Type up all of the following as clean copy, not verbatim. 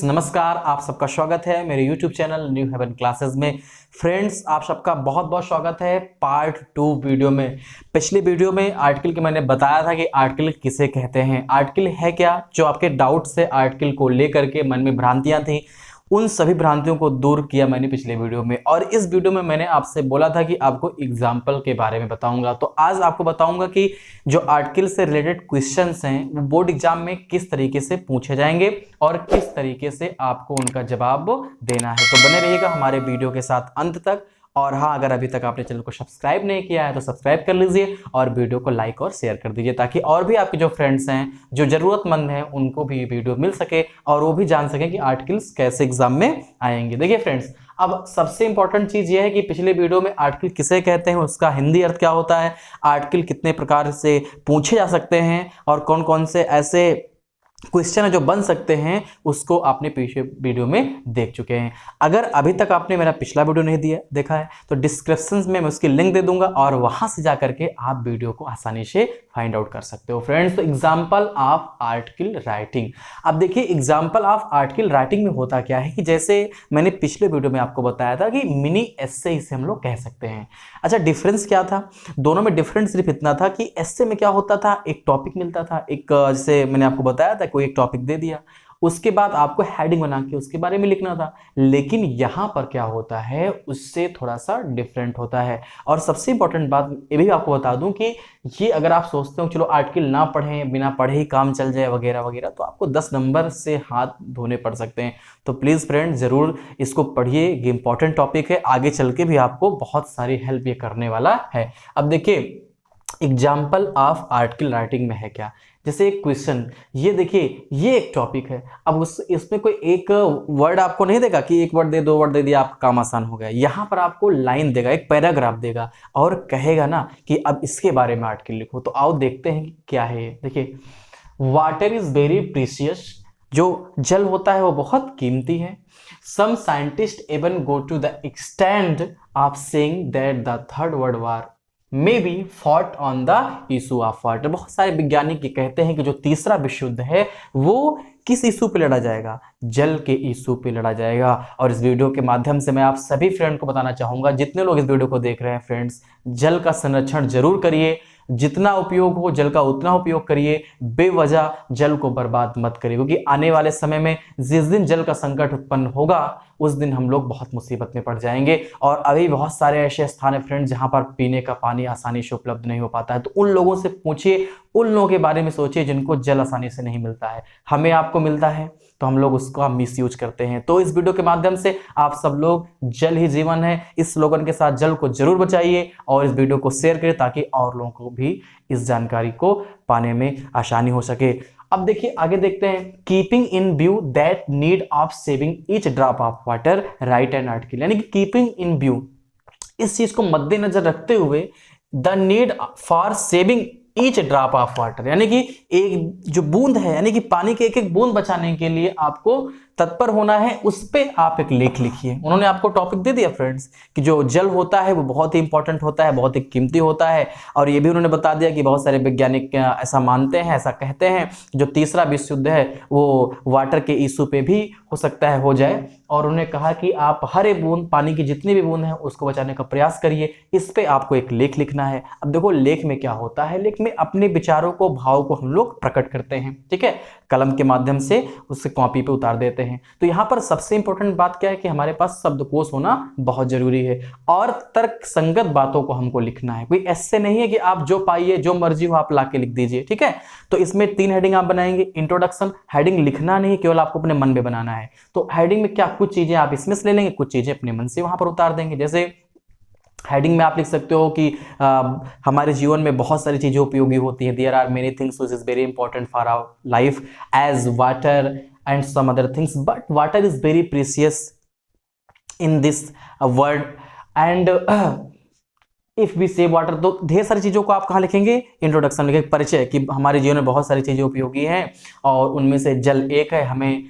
नमस्कार, आप सबका स्वागत है मेरे YouTube channel New Haven classes में। फ्रेंड्स, आप सबका बहुत बहुत स्वागत है पार्ट 2 वीडियो में। पिछली वीडियो में आर्टिकल के मैंने बताया था कि आर्टिकल किसे कहते हैं, आर्टिकल है क्या, जो आपके डाउट से आर्टिकल को लेकर के मन में भ्रांतियां थी, उन सभी भ्रांतियों को दूर किया मैंने पिछले वीडियो में। और इस वीडियो में मैंने आपसे बोला था कि आपको एग्जाम्पल के बारे में बताऊंगा, तो आज आपको बताऊंगा कि जो आर्टिकल से रिलेटेड क्वेश्चंस हैं वो बोर्ड एग्जाम में किस तरीके से पूछे जाएंगे और किस तरीके से आपको उनका जवाब देना है। तो बने रहिएगा हमारे वीडियो के साथ अंत तक। और हाँ, अगर अभी तक आपने चैनल को सब्सक्राइब नहीं किया है तो सब्सक्राइब कर लीजिए और वीडियो को लाइक और शेयर कर दीजिए, ताकि और भी आपके जो फ्रेंड्स हैं, जो जरूरतमंद हैं, उनको भी वीडियो मिल सके और वो भी जान सकें कि आर्टिकल्स कैसे एग्जाम में आएंगे। देखिए फ्रेंड्स, अब सबसे इंपॉर्टेंट चीज ये है कि पिछले वीडियो में आर्टिकल किसे कहते हैं, उसका हिंदी अर्थ क्या होता है, आर्टिकल कितने प्रकार से पूछे जा सकते हैं और कौन कौन से ऐसे क्वेश्चन है जो बन सकते हैं, उसको आपने पिछले वीडियो में देख चुके हैं। अगर अभी तक आपने मेरा पिछला वीडियो नहीं देखा है तो डिस्क्रिप्शन में मैं उसकी लिंक दे दूंगा और वहां से जाकर के आप वीडियो को आसानी से फाइंड आउट कर सकते हो। फ्रेंड्स, तो एग्जाम्पल ऑफ आर्टिकल राइटिंग। अब देखिए, एग्जाम्पल ऑफ आर्टिकल राइटिंग में होता क्या है कि जैसे मैंने पिछले वीडियो में आपको बताया था कि मिनी एस्से इसे हम लोग कह सकते हैं। अच्छा, डिफरेंस क्या था दोनों में? डिफरेंस सिर्फ इतना था कि एस्से में क्या होता था, एक टॉपिक मिलता था, एक जैसे मैंने आपको बताया था कोई एक टॉपिक दे दिया, उसके बाद आपको हेडिंग बना के उसके बारे में लिखना था। लेकिन यहां पर क्या होता है, उससे थोड़ा सा डिफरेंट होता है। और सबसे इंपॉर्टेंट बात ये भी आपको बता दूं कि ये अगर आप सोचते हो चलो आर्टिकल ना पढ़ें, बिना पढ़े ही काम चल जाए वगैरह वगैरह, तो आपको 10 नंबर से हाथ धोने पड़ सकते हैं। तो प्लीज फ्रेंड, जरूर इसको पढ़िए, ये इंपॉर्टेंट टॉपिक है, आगे चल के भी आपको बहुत सारी हेल्प ये करने वाला है। अब देखिए, एग्जाम्पल ऑफ आर्टिकल राइटिंग में है क्या, जैसे एक क्वेश्चन, ये देखिए ये एक टॉपिक है। अब इसमें कोई एक वर्ड आपको नहीं देगा कि एक वर्ड दे, 2 वर्ड दे दिया, आपका काम आसान हो गया। यहां पर आपको लाइन देगा, एक पैराग्राफ देगा और कहेगा ना कि अब इसके बारे में आर्टिकल लिखो। तो आओ देखते हैं कि क्या है ये। देखिए, वाटर इज वेरी प्रीशियस, जो जल होता है वो बहुत कीमती है। Some scientist even go to the extend of saying that the third world war may be fought on the issue of water. बहुत सारे वैज्ञानिक ये कहते हैं कि जो तीसरा विश्व युद्ध है वो किस इशू पे लड़ा जाएगा, जल के इशू पे लड़ा जाएगा। और इस वीडियो के माध्यम से मैं आप सभी फ्रेंड को बताना चाहूंगा, जितने लोग इस वीडियो को देख रहे हैं फ्रेंड्स, जल का संरक्षण जरूर करिए, जितना उपयोग हो जल का उतना उपयोग करिए, बेवजह जल को बर्बाद मत करिए, क्योंकि आने वाले समय में जिस दिन जल का संकट उत्पन्न होगा उस दिन हम लोग बहुत मुसीबत में पड़ जाएंगे। और अभी बहुत सारे ऐसे स्थान है फ्रेंड्स जहां पर पीने का पानी आसानी से उपलब्ध नहीं हो पाता है। तो उन लोगों से पूछिए, उन लोगों के बारे में सोचिए जिनको जल आसानी से नहीं मिलता है। हमें आपको मिलता है तो हम लोग उसका मिसयूज करते हैं। तो इस वीडियो के माध्यम से आप सब लोग, जल ही जीवन है, इस स्लोगन के साथ जल को जरूर बचाइए और इस वीडियो को शेयर करें ताकि और लोगों को भी इस जानकारी को पाने में आसानी हो सके। अब देखिए, आगे देखते हैं। Keeping in view that need of saving each drop of water, right an article. यानी कि कीपिंग इन व्यू, इस चीज को मद्देनजर रखते हुए, the need for saving each drop of water, यानी कि एक जो बूंद है, यानी कि पानी के एक एक बूंद बचाने के लिए आपको तत्पर होना है, उस पे आप एक लेख लिखिए। उन्होंने आपको टॉपिक दे दिया फ्रेंड्स कि जो जल होता है वो बहुत ही इंपॉर्टेंट होता है, बहुत ही कीमती होता है। और ये भी उन्होंने बता दिया कि बहुत सारे वैज्ञानिक ऐसा मानते हैं, ऐसा कहते हैं, जो तीसरा विश्व युद्ध है वो वाटर के इशू पे भी हो सकता है हो जाए। और उन्होंने कहा कि आप हर एक बूंद, पानी की जितनी भी बूंद है उसको बचाने का प्रयास करिए। इस पे आपको एक लेख लिखना है। अब देखो, लेख में क्या होता है, लेख में अपने विचारों को, भाव को हम लोग प्रकट करते हैं, ठीक है, कलम के माध्यम से उससे कॉपी पे उतार देते हैं। तो यहां पर सबसे इंपॉर्टेंट बात क्या है कि हमारे पास शब्दकोश होना बहुत जरूरी है और तर्क संगत बातों को हमको लिखना है। कोई ऐसे नहीं है कि आप जो पाइए, जो मर्जी हो आप लाके लिख दीजिए, ठीक है। तो इसमें 3 हेडिंग आप बनाएंगे। इंट्रोडक्शन, हेडिंग लिखना नहीं, केवल आपको अपने मन में बनाना है। तो हेडिंग में क्या, कुछ चीजें आप इसमें से ले लेंगे, कुछ चीजें अपने मन से वहां पर उतार देंगे। जैसे हेडिंग में आप लिख सकते हो कि हमारे जीवन में बहुत सारी चीजें उपयोगी होती हैं। There are many things which is very important for our life as water and some other things, but water is very precious in this world and if we say water, तो ढेर सारी चीज़ों को आप कहाँ लिखेंगे, इंट्रोडक्शन लिखेंगे, परिचय, कि हमारे जीवन में बहुत सारी चीज़ें उपयोगी हैं और उनमें से जल एक है, हमें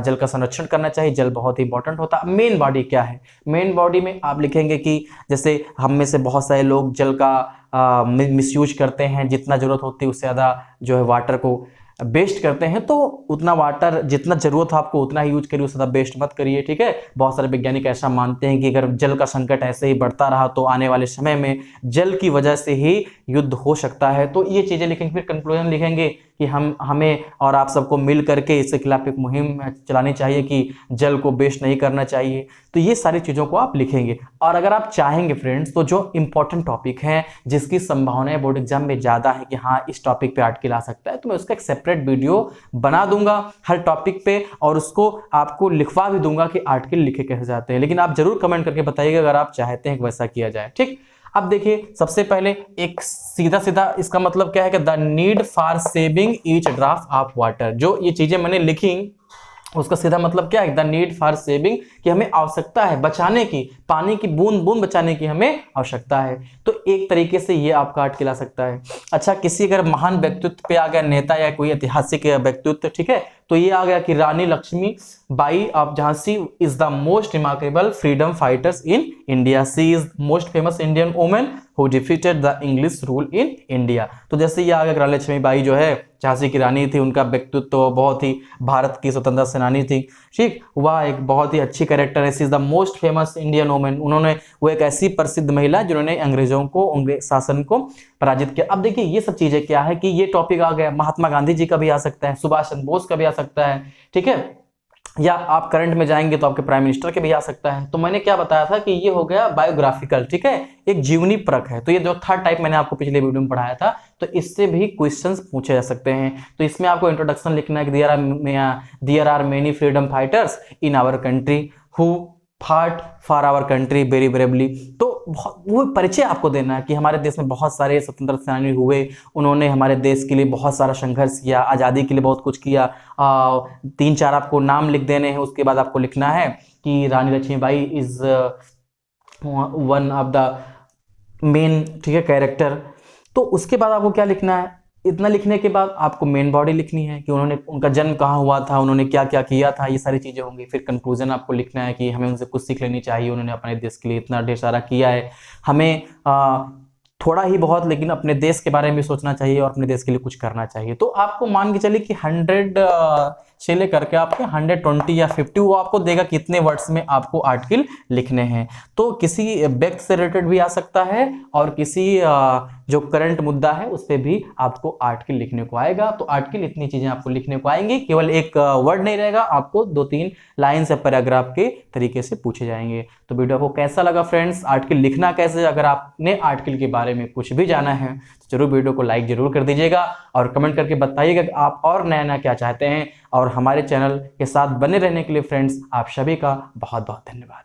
जल का संरक्षण करना चाहिए, जल बहुत ही इंपॉर्टेंट होता है। मेन बॉडी क्या है, मेन बॉडी में आप लिखेंगे कि जैसे हम में से बहुत सारे लोग जल का मिसयूज करते हैं, जितना जरूरत होती है उससे ज़्यादा जो है वाटर को वेस्ट करते हैं, तो उतना वाटर जितना जरूरत हो आपको उतना ही यूज करिए, उससे वेस्ट मत करिए, ठीक है। बहुत सारे वैज्ञानिक ऐसा मानते हैं कि अगर जल का संकट ऐसे ही बढ़ता रहा तो आने वाले समय में जल की वजह से ही युद्ध हो सकता है। तो ये चीजें लिखेंगे, फिर कंक्लूजन लिखेंगे कि हमें और आप सबको मिल करके इसके खिलाफ एक मुहिम चलानी चाहिए कि जल को वेस्ट नहीं करना चाहिए। तो ये सारी चीज़ों को आप लिखेंगे। और अगर आप चाहेंगे फ्रेंड्स तो जो इंपॉर्टेंट टॉपिक है जिसकी संभावनाएं बोर्ड एग्जाम में ज़्यादा है कि हाँ इस टॉपिक पे आर्टिकल आ सकता है, तो मैं उसका एक सेपरेट वीडियो बना दूंगा हर टॉपिक पे, और उसको आपको लिखवा भी दूंगा कि आर्टिकल लिखे कैसे जाते हैं। लेकिन आप जरूर कमेंट करके बताइएगा अगर आप चाहते हैं कि वैसा किया जाए, ठीक। अब देखिए सबसे पहले एक सीधा सीधा इसका मतलब क्या है कि the need for saving each drop of water, जो ये चीजें मैंने लिखी उसका सीधा मतलब क्या है, द नीड फॉर सेविंग, कि हमें आवश्यकता है बचाने की, पानी की बूंद बूंद बचाने की हमें आवश्यकता है। तो एक तरीके से ये आपका आर्टिकल आ सकता है। अच्छा, किसी अगर महान व्यक्तित्व पे आ गया, नेता या कोई ऐतिहासिक व्यक्तित्व, ठीक है, तो ये आ गया कि Rani Lakshmi Bai of Jhansi is the most remarkable freedom fighters in India, she is most famous Indian women who defeated the English rule in India. तो जैसे ये आ गया रानी लक्ष्मी बाई जो है झांसी की रानी थी, उनका व्यक्तित्व तो बहुत ही भारत की स्वतंत्रता सेनानी थी, ठीक, वह एक बहुत ही अच्छी कैरेक्टर है। She is the most famous Indian women, उन्होंने वो एक ऐसी प्रसिद्ध महिला जिन्होंने अंग्रेजों को, अंग्रेज शासन को पराजित किया। अब देखिए ये सब चीजें क्या है कि ये टॉपिक आ गया, महात्मा गांधी जी का भी आ सकता है, सुभाष चंद्र बोस का भी आ सकता है, ठीक है, या आप करंट में जाएंगे तो आपके प्राइम मिनिस्टर के भी आ सकता है। तो मैंने क्या बताया था कि ये हो गया बायोग्राफिकल, ठीक है, एक जीवनी परख है। तो ये जो थर्ड टाइप मैंने आपको पिछले वीडियो में पढ़ाया था, तो इससे भी क्वेश्चंस पूछे जा सकते हैं। तो इसमें आपको इंट्रोडक्शन लिखना है कि there are many freedom fighters in our country who fought for our country very bravely. तो वो परिचय आपको देना है कि हमारे देश में बहुत सारे स्वतंत्रता सेनानी हुए, उन्होंने हमारे देश के लिए बहुत सारा संघर्ष किया, आज़ादी के लिए बहुत कुछ किया। 3-4 आपको नाम लिख देने हैं, उसके बाद आपको लिखना है कि Rani Lakshmibai is one of the main, ठीक है, कैरेक्टर। तो उसके बाद आपको क्या लिखना है, इतना लिखने के बाद आपको मेन बॉडी लिखनी है कि उनका जन्म कहाँ हुआ था, उन्होंने क्या क्या किया था, ये सारी चीज़ें होंगी। फिर कंक्लूजन आपको लिखना है कि हमें उनसे कुछ सीख लेनी चाहिए, उन्होंने अपने देश के लिए इतना ढेर सारा किया है, हमें थोड़ा ही बहुत लेकिन अपने देश के बारे में सोचना चाहिए और अपने देश के लिए कुछ करना चाहिए। तो आपको मान के चलिए कि 100 से लेकर के आपके 120 या 50 वो आपको देगा कितने वर्ड्स में आपको आर्टिकल लिखने हैं। तो किसी व्यक्ति से रिलेटेड भी आ सकता है और किसी जो करंट मुद्दा है उस पर भी आपको आर्टिकल लिखने को आएगा। तो आर्टिकल इतनी चीजें आपको लिखने को आएंगी, केवल एक वर्ड नहीं रहेगा, आपको 2-3 लाइन से पैराग्राफ के तरीके से पूछे जाएंगे। तो वीडियो आपको कैसा लगा फ्रेंड्स, आर्टिकल लिखना कैसे, अगर आपने आर्टिकल के बारे में कुछ भी जाना है तो जरूर वीडियो को लाइक जरूर कर दीजिएगा और कमेंट करके बताइएगा कि आप और नया नया क्या चाहते हैं। और हमारे चैनल के साथ बने रहने के लिए फ्रेंड्स आप सभी का बहुत बहुत धन्यवाद।